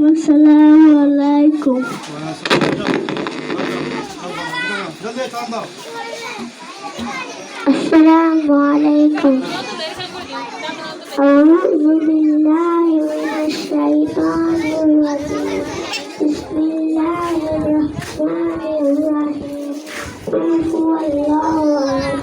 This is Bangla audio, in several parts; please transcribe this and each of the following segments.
আসসালামু আলাইকুম। আসসালামু আলাইকুম। আউযু বিল্লাহি মিনাশ শাইতানির রাজিম। বিসমিল্লাহির রাহমানির রাহিম। কুল হুয়াল্লাহু আহাদ,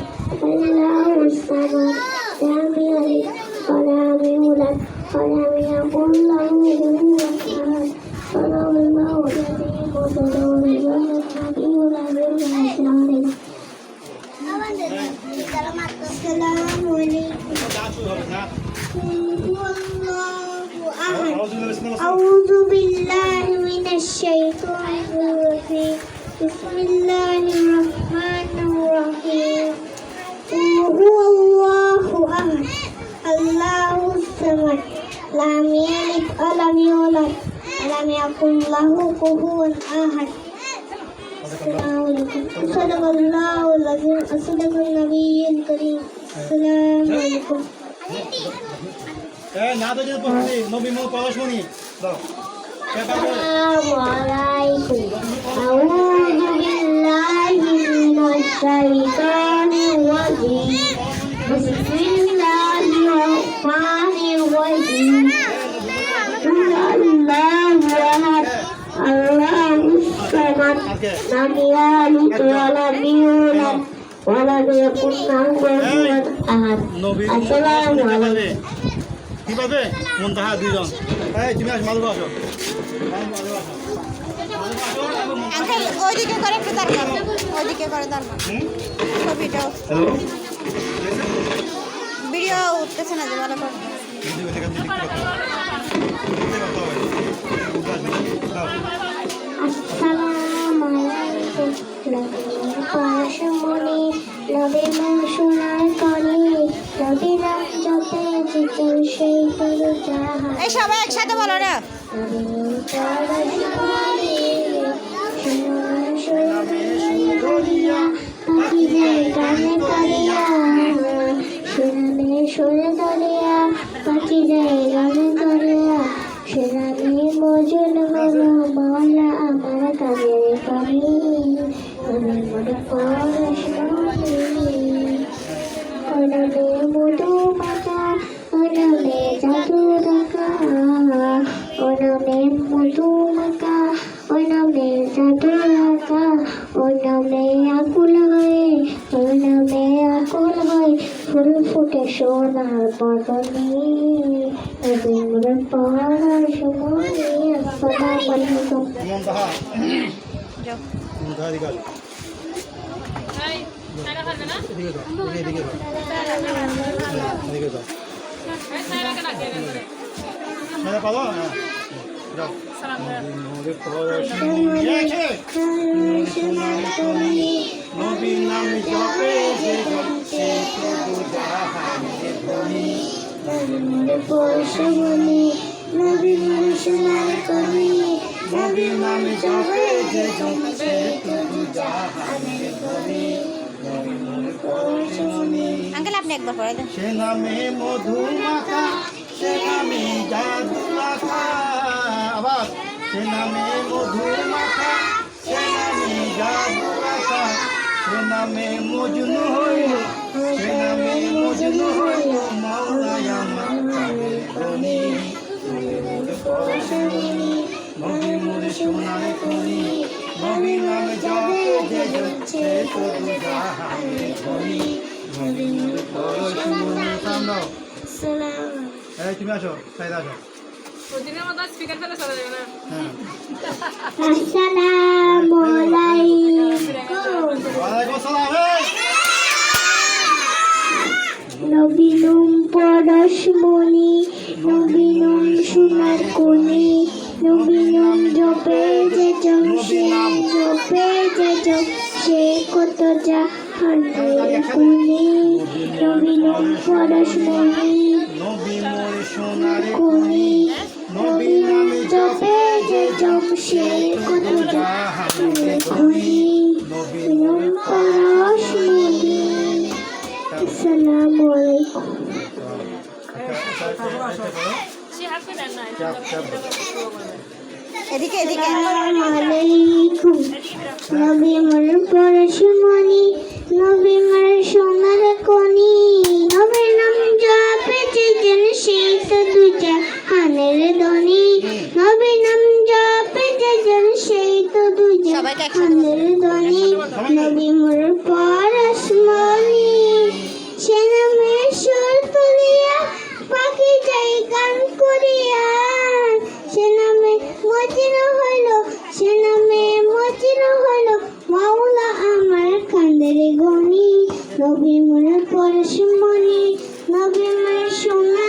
আল্লাহুস সামাদ, লাম ইয়ালিদ ওয়া লাম ইউলাদ ওয়া লাম ইয়াকুল লাহু কুফুওয়ান আহাদ। সাল্লাল্লাহু আলাইহি ওয়া সাল্লাম। السلام عليكم. أعوذ بالله من الشيطان الرجيم. بسم الله الرحمن الرحيم. هو الله أحد الله الصمد لم يلد ولم يولد ولم يكن له كفوا أحد. صدق الله العظيم صدق النبي الكريم. السلام عليكم. السلام عليكم. أعوذ بالله من الشيطان الرجيم. بسم الله الرحمن الرحيم. الله أحد الله الصمد لم يلد ولم يولد ولم يكن له كفوا أحد. السلام عليكم. কিভাবে মুনতাহা দুইজন তুমি আস মালবা আসো আঙ্কেল ওইদিকে করে একটু দাঁড়ান, ওইদিকে করে দাঁড়ান। ছবিটা ভিডিও উঠতেছে না যে ভালো করে। আসসালামু আলাইকুম। নবীর পরশমণি নবীর মনসুনার করি নবীর নাম জপে চিতল সেই তরু জাহান। এই সবাই একসাথে বলো না। নবীর পরশমণি সোনার সৈকতে করিয়া পাখিদের গানে করিয়া সোনালে সরে দরিয়া পাখিদের গানে করিয়া সেরানি মজুন হলো মাওলা আমার কাজের করি মনে মনে পড়াশোনি অনলে মধু মাখা অনলে জাদু রাখা অনলে মধু মাখা অনলে জাদু রাখা অনলে আকুল হয়ে অনলে আকুল হয়ে ফুল ফুটে সোনার বদনে নবীর পরশমণি। আসসালামু আলাইকুম। মুনতাহা মুনতাহা দিগাল এই সারা খাবে না এদিকে দাও এদিকে দাও এদিকে দাও এই সারা কেন আগে করে সারা পালো না দাও সালাম নবীর পরশমণি আছে নবীর নাম জপে যে জপে তো জাহানে ধনী নবীর পরশমণি নবীর মনসুনার করি নবীর নাম জপে যে জপে তো জাহানে ধনী নবীর পরশমণি আঙ্কেল আপনি একবার পড়ে দেন। সে নামে মধু মাখা সে নামে জাদু রাখা আবার সে নামে মধু মাখা সে নামে জাদু রাখা সে নামে মজনু হইল সে নামে মজনু হইল মাওলায় আমার কাজের ধনী নবীর পরশমণি নবী মোরে সোনার করি নবীর নাম জপে যে জপছে তবু জাহানে ধনী নবীর পরশমণি। সামনে আসসালামু এই তুমি আসো সাইদা আসো ওদিনের মতো স্পিকার ফেলে চলে যাবে না। হ্যাঁ আসসালামু আলাইকুম। ওয়ালাইকুম আসসালাম। নবীনুম পরশমণি নবীনুম সোনার কনি নবীনুম জপে যে জপ সে জপে যে জপ সে কত জাহানের কনি নবীনুম পরশমণি নবী মোরে সোনার কনি নবীনুম জপে যে জপ সে কত জাহানের কনি নবীনুম পরশমণি। আসসালামু আলাইকুম। চাপ চাপ এদিকে এদিকে আলাইকুম নবী মোর পরশমণি নবী মোর সোনার কনি নবীর নাম জপেছে যেন সেই তো দুজাহানের ধনী নবীর নাম জপেছে যেন সেই তো সবাইকে একসাথে দুজাহানের ধনী নবী মোর পরশমণি সে নামে সুর তুলিয়া পাখি যাই গান করিয়া সে নামে মজিন হলো সে নামে মজিন হলো মাওলা আমার কান্দের গনি নবী মোর পরশমণি নবী মোর সোনা